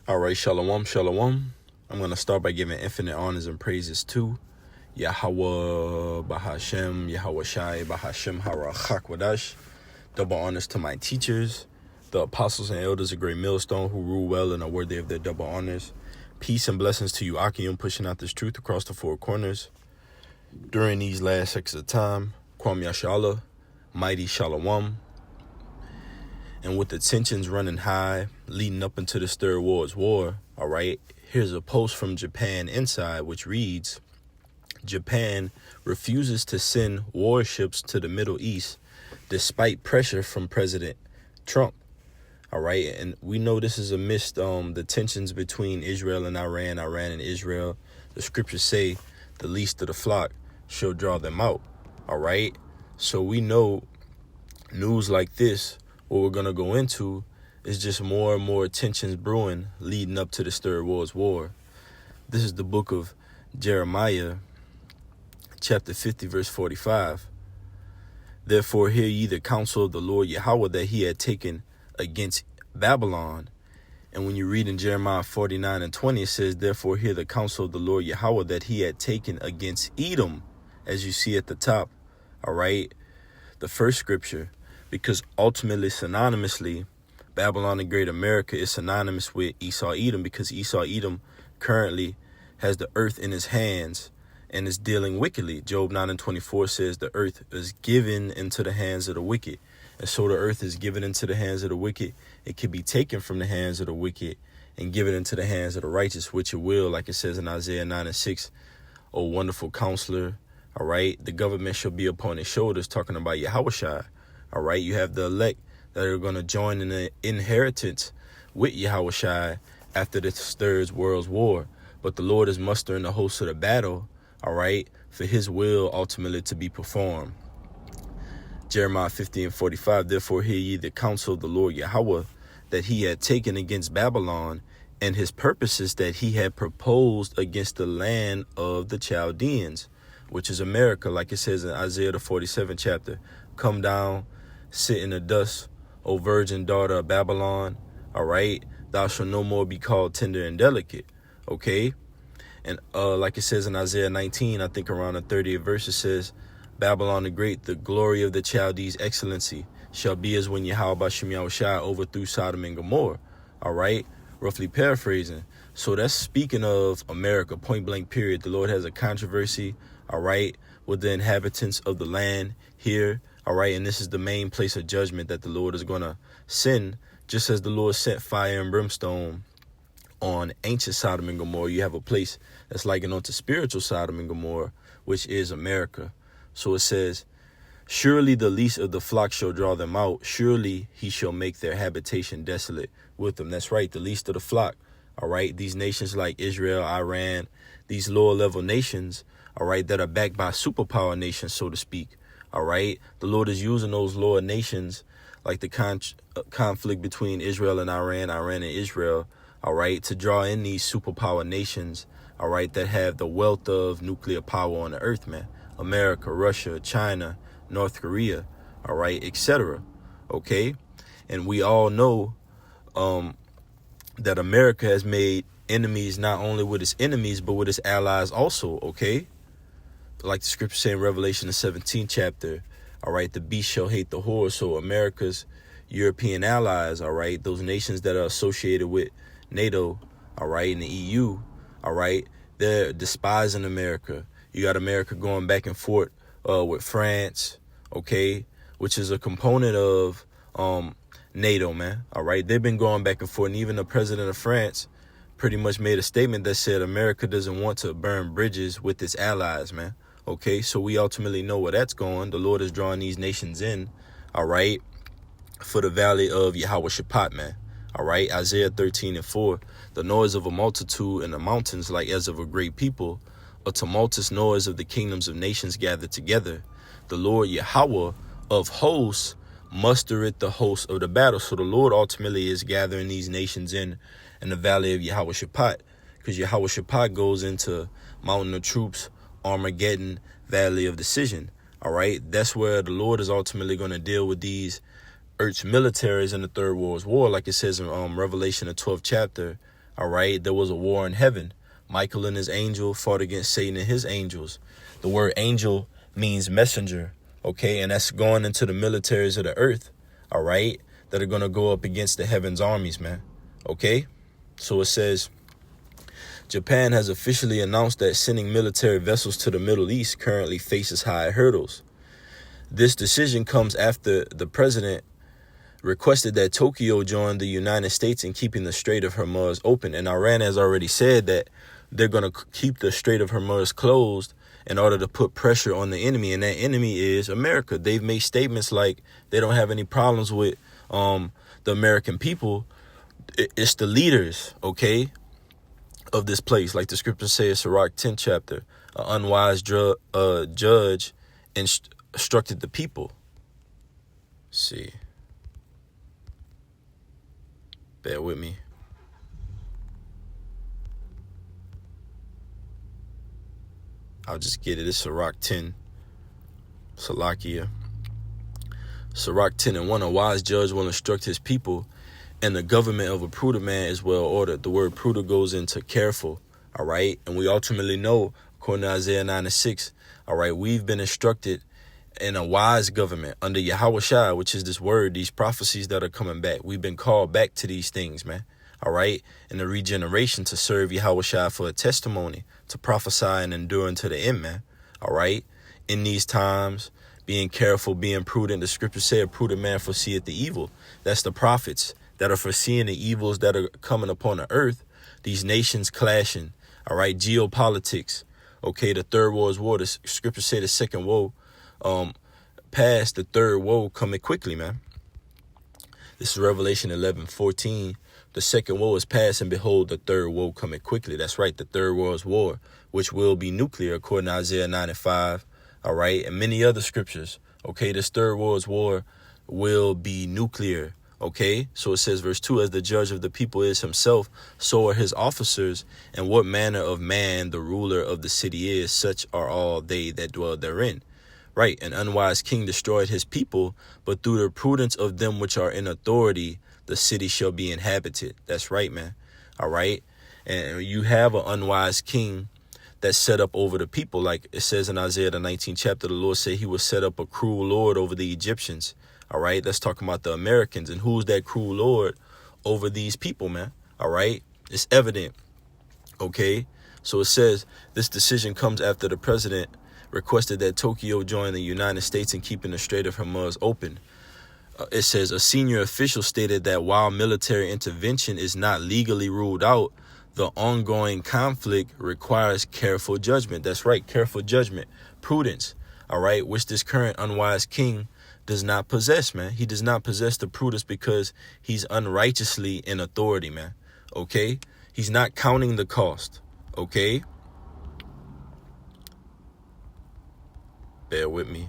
All right, shalom, shalom. I'm going to start by giving infinite honors and praises to Yahweh, Bahashem, Yahweh Shai, Bahashem, Harachak Wadash. Double honors to my teachers, the apostles and elders of Great Millstone who rule well and are worthy of their double honors. Peace and blessings to you, Akim, pushing out this truth across the four corners. During these last seconds of time, Kwam Yashala, mighty Shalom. And with the tensions running high, leading up into this third world's war, all right, here's a post from Japan Inside, which reads, Japan refuses to send warships to the Middle East despite pressure from President Trump. All right, and we know this is amidst the tensions between Israel and Iran, Iran and Israel. The scriptures say the least of the flock shall draw them out. All right, so we know news like this, what we're going to go into is just more and more tensions brewing leading up to this third world's war. This is the book of Jeremiah, chapter 50, verse 45. Therefore hear ye the counsel of the Lord Yahweh that he had taken against Babylon. And when you read in Jeremiah 49 and 20, it says, therefore hear the counsel of the Lord Yahweh that he had taken against Edom, as you see at the top. All right, the first scripture. Because ultimately, synonymously, Babylon the Great America is synonymous with Esau Edom, because Esau Edom currently has the earth in his hands and is dealing wickedly. Job 9 and 24 says the earth is given into the hands of the wicked. And so the earth is given into the hands of the wicked. It can be taken from the hands of the wicked and given into the hands of the righteous, which it will, like it says in Isaiah 9 and 6, O wonderful counselor. All right, the government shall be upon his shoulders, talking about Yahweh Shai. All right, you have the elect that are going to join in the inheritance with Yahweh Shai after the third world's war. But the Lord is mustering the hosts of the battle, all right, for his will ultimately to be performed. Jeremiah 50 and 45, therefore hear ye the counsel of the Lord Yahweh that he had taken against Babylon, and his purposes that he had proposed against the land of the Chaldeans, which is America, like it says in Isaiah the 47th chapter. Come down, sit in the dust, O virgin daughter of Babylon. All right, thou shalt no more be called tender and delicate. Okay, and like it says in Isaiah 19, I think around the 30th verse, it says, Babylon the Great, the glory of the Chaldees' excellency, shall be as when Yahweh Bashem Yahushai overthrew Sodom and Gomorrah. All right, roughly paraphrasing. So that's speaking of America, point blank period. The Lord has a controversy, all right, with the inhabitants of the land here. All right, and this is the main place of judgment that the Lord is going to send, just as the Lord sent fire and brimstone on ancient Sodom and Gomorrah. You have a place that's likened unto spiritual Sodom and Gomorrah, which is America. So it says, surely the least of the flock shall draw them out. Surely he shall make their habitation desolate with them. That's right, the least of the flock. All right, these nations like Israel, Iran, these lower level nations, all right, that are backed by superpower nations, so to speak. All right, the Lord is using those lower nations, like the conflict between Israel and Iran, Iran and Israel, all right, to draw in these superpower nations, all right, that have the wealth of nuclear power on the earth, man. America, Russia, China, North Korea, all right, etc. Okay, and we all know that America has made enemies not only with its enemies, but with its allies also, okay? Like the scripture say in Revelation, the 17th chapter, all right, the beast shall hate the whore. So America's European allies, all right, those nations that are associated with NATO, all right, and the EU, all right, they're despising America. You got America going back and forth with France, okay, which is a component of NATO, man, all right. They've been going back and forth, and even the president of France pretty much made a statement that said America doesn't want to burn bridges with its allies, man. Okay, so we ultimately know where that's going. The Lord is drawing these nations in, all right, for the valley of Yahweh Shaphat, man. All right, Isaiah 13 and 4, the noise of a multitude in the mountains like as of a great people, a tumultuous noise of the kingdoms of nations gathered together. The Lord Yahweh of hosts mustereth the host of the battle. So the Lord ultimately is gathering these nations in the valley of Yahweh Shaphat, because Yahweh Shaphat goes into mountain of troops, Armageddon, valley of decision. All right, that's where the Lord is ultimately going to deal with these Earth's militaries in the Third World War, like it says in Revelation, the 12th chapter, All right. There was a war in heaven. Michael and his angel fought against Satan and his angels. The word angel means messenger. Okay. And that's going into the militaries of the earth. All right. That are going to go up against the heavens armies, man. Okay. So it says, Japan has officially announced that sending military vessels to the Middle East currently faces high hurdles. This decision comes after the president requested that Tokyo join the United States in keeping the Strait of Hormuz open. And Iran has already said that they're going to keep the Strait of Hormuz closed in order to put pressure on the enemy. And that enemy is America. They've made statements like they don't have any problems with the American people. It's the leaders, okay, of this place. Like the scripture says, Sirach 10 chapter, an unwise judge instructed the people. Let's see. Bear with me. I'll just get it. It's Sirach 10. Salakia. Sirach 10 and 1. A wise judge will instruct his people, and the government of a prudent man is well ordered. The word prudent goes into careful. All right. And we ultimately know, according to Isaiah 9 and 6, all right, we've been instructed in a wise government under Yahushua, which is this word, these prophecies that are coming back. We've been called back to these things, man. All right. In the regeneration to serve Yahushua for a testimony, to prophesy and endure unto the end, man. All right. In these times, being careful, being prudent. The scripture said, a prudent man foreseeth the evil. That's the prophets that are foreseeing the evils that are coming upon the earth. These nations clashing. All right. Geopolitics. Okay. The third world war. The scripture said the second woe past, the third woe coming quickly, man. This is Revelation 11:14. The second woe is past, and behold, the third woe coming quickly. That's right, the third world's war, which will be nuclear, according to Isaiah 9 and 5. All right, and many other scriptures. Okay, this third world's war will be nuclear. Okay, so it says, verse 2, as the judge of the people is himself, so are his officers, and what manner of man the ruler of the city is, such are all they that dwell therein. Right, an unwise king destroyed his people, but through the prudence of them which are in authority, the city shall be inhabited. That's right, man. All right, and you have an unwise king that's set up over the people. Like it says in Isaiah the 19th chapter, the Lord said he will set up a cruel lord over the Egyptians. All right, that's talking about the Americans. And who's that cruel lord over these people, man? All right, it's evident. Okay, so it says this decision comes after the president requested that Tokyo join the United States in keeping the Strait of Hormuz open. It says a senior official stated that while military intervention is not legally ruled out, the ongoing conflict requires careful judgment. That's right, careful judgment, prudence, all right, which this current unwise king does not possess, man. He does not possess the prudence because he's unrighteously in authority, man. Okay, he's not counting the cost. Okay, bear with me.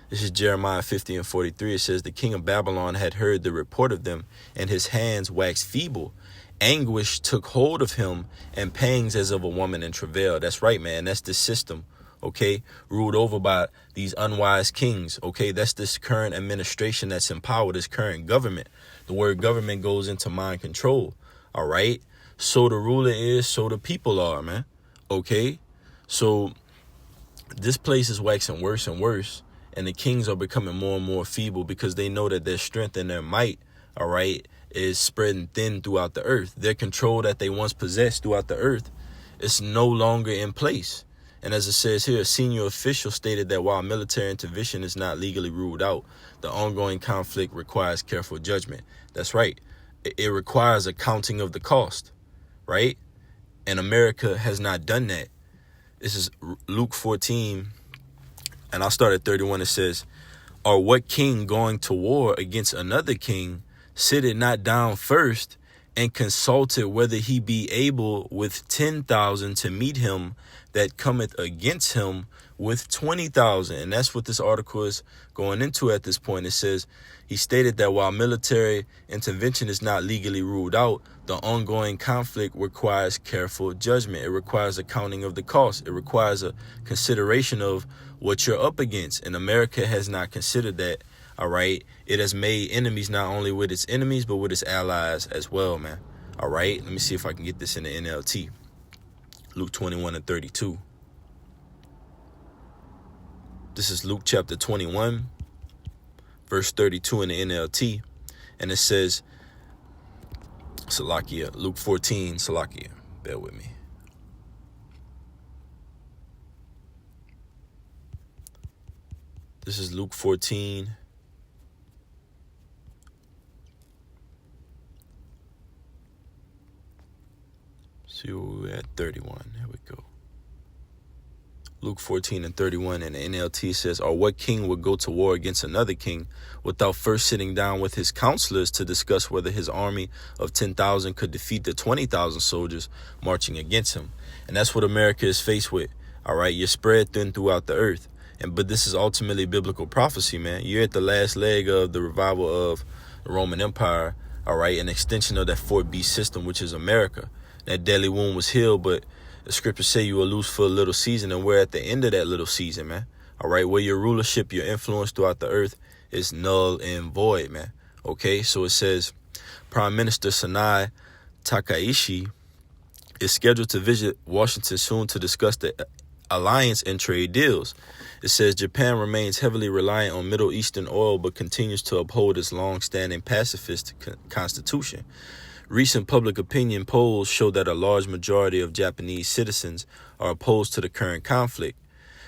This is Jeremiah 50 and 43. It says, the king of Babylon had heard the report of them, and his hands waxed feeble. Anguish took hold of him, and pangs as of a woman in travail. That's right, man. That's the system, okay, ruled over by these unwise kings, okay? That's this current administration that's in power, this current government. The word government goes into mind control, all right? So the ruler is, so the people are, man, okay? So this place is waxing worse and worse. And the kings are becoming more and more feeble because they know that their strength and their might, all right, is spreading thin throughout the earth. Their control that they once possessed throughout the earth is no longer in place. And as it says here, a senior official stated that while military intervention is not legally ruled out, the ongoing conflict requires careful judgment. That's right. It requires a counting of the cost, right? And America has not done that. This is Luke 14. And I'll start at 31. It says, or what king going to war against another king sitteth not down first and consulted whether he be able with 10,000 to meet him that cometh against him with 20,000. And that's what this article is going into at this point. It says he stated that while military intervention is not legally ruled out, the ongoing conflict requires careful judgment. It requires a counting of the cost. It requires a consideration of what you're up against. And America has not considered that. All right. It has made enemies not only with its enemies, but with its allies as well, man. All right, let me see if I can get this in the NLT. Luke 21 and 32. This is Luke chapter 21, verse 32 in the NLT. And it says, Salakia, Luke 14, Salakia, bear with me. This is Luke 14. See where we're at, 31. Here we go. Luke 14 and 31 in the NLT says, or what king would go to war against another king without first sitting down with his counselors to discuss whether his army of 10,000 could defeat the 20,000 soldiers marching against him? And that's what America is faced with. All right, you're spread thin throughout the earth. But this is ultimately biblical prophecy, man. You're at the last leg of the revival of the Roman Empire, all right, an extension of that Fort Beast system, which is America. That deadly wound was healed, but the scriptures say you will lose for a little season, and we're at the end of that little season, man. All right, where your rulership, your influence throughout the earth is null and void, man. Okay, so it says Prime Minister Sanai Takaishi is scheduled to visit Washington soon to discuss the alliance and trade deals. It says Japan remains heavily reliant on Middle Eastern oil, but continues to uphold its long-standing pacifist constitution. Recent public opinion polls show that a large majority of Japanese citizens are opposed to the current conflict.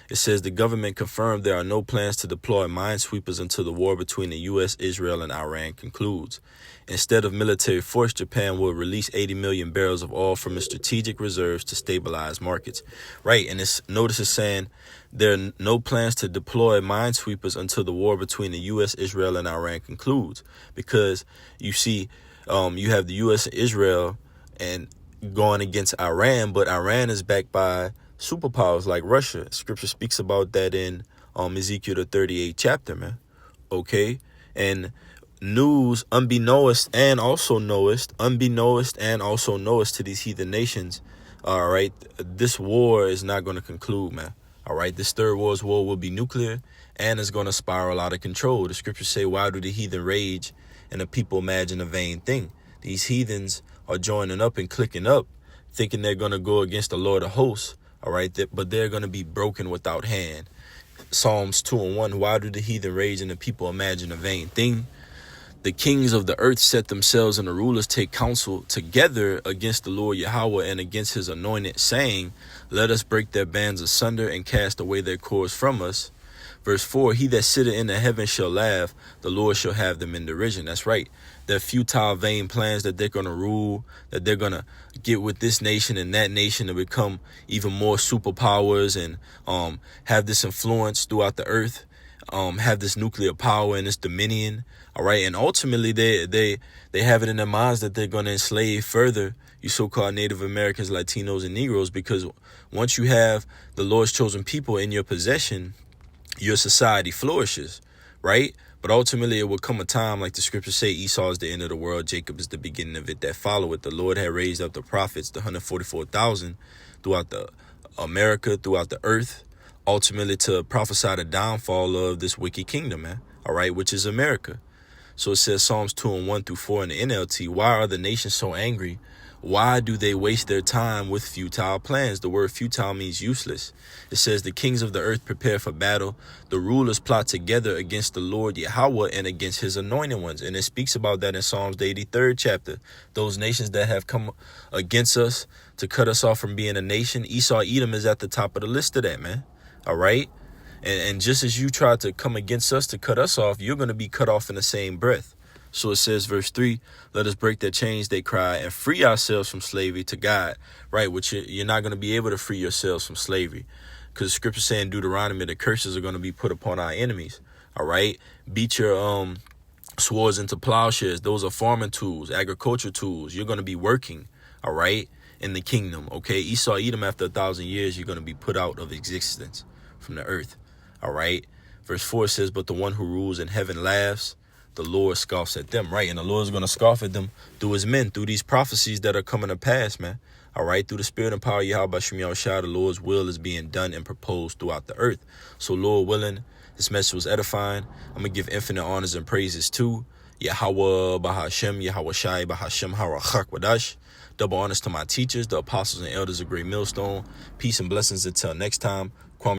It says the government confirmed there are no plans to deploy minesweepers until the war between the U.S., Israel, and Iran concludes. Instead of military force, Japan will release 80 million barrels of oil from its strategic reserves to stabilize markets. Right, and this notice is saying there are no plans to deploy minesweepers until the war between the U.S., Israel, and Iran concludes. Because, you see, you have the U.S. and Israel and going against Iran, but Iran is backed by superpowers like Russia. Scripture speaks about that in Ezekiel the 38th chapter, man. Okay, and news unbeknownst and also knowest to these heathen nations. All right, this war is not going to conclude, man. All right, this third world war will be nuclear and is going to spiral out of control. The scriptures say, why do the heathen rage and the people imagine a vain thing? These heathens are joining up and clicking up, thinking they're going to go against the Lord of hosts, all right, but they're going to be broken without hand. Psalms 2 and 1, why do the heathen rage and the people imagine a vain thing? The kings of the earth set themselves and the rulers take counsel together against the Lord Yahweh and against his anointed, saying, let us break their bands asunder and cast away their cords from us. Verse 4, he that sitteth in the heaven shall laugh, the Lord shall have them in derision. That's right. Their futile, vain plans that they're going to rule, that they're going to get with this nation and that nation to become even more superpowers and have this influence throughout the earth, have this nuclear power and this dominion. All right. And ultimately, they have it in their minds that they're going to enslave further you so-called Native Americans, Latinos, and Negroes, because once you have the Lord's chosen people in your possession, your society flourishes, right? But ultimately, it will come a time, like the scriptures say, Esau is the end of the world, Jacob is the beginning of it that follow it. The Lord had raised up the prophets, the 144,000, throughout the America, throughout the earth, ultimately to prophesy the downfall of this wicked kingdom, man, all right, which is America. So it says Psalms 2 and 1 through 4 in the NLT, why are the nations so angry? Why do they waste their time with futile plans? The word futile means useless. It says the kings of the earth prepare for battle. The rulers plot together against the Lord Yahweh and against his anointed ones. And it speaks about that in Psalms the 83rd chapter. Those nations that have come against us to cut us off from being a nation. Esau, Edom is at the top of the list of that, man. All right. And just as you try to come against us to cut us off, you're going to be cut off in the same breath. So it says, verse 3, let us break their chains, they cry, and free ourselves from slavery to God. Right, which you're not going to be able to free yourselves from slavery. Because the scripture saying in Deuteronomy, the curses are going to be put upon our enemies. All right, beat your swords into plowshares. Those are farming tools, agriculture tools. You're going to be working, all right, in the kingdom. Okay, Esau, Edom, after 1,000 years, you're going to be put out of existence from the earth. All right, verse 4 says, but the one who rules in heaven laughs. The Lord scoffs at them, right? And the Lord is going to scoff at them through his men, through these prophecies that are coming to pass, man. All right, through the spirit and power of Yahweh Shem Yahushua, the Lord's will is being done and proposed throughout the earth. So, Lord willing, this message was edifying. I'm going to give infinite honors and praises to Yahweh Bahashem, Yahweh Shai Bahashem Harachak Wadash. Double honors to my teachers, the apostles and elders of Great Millstone. Peace and blessings until next time.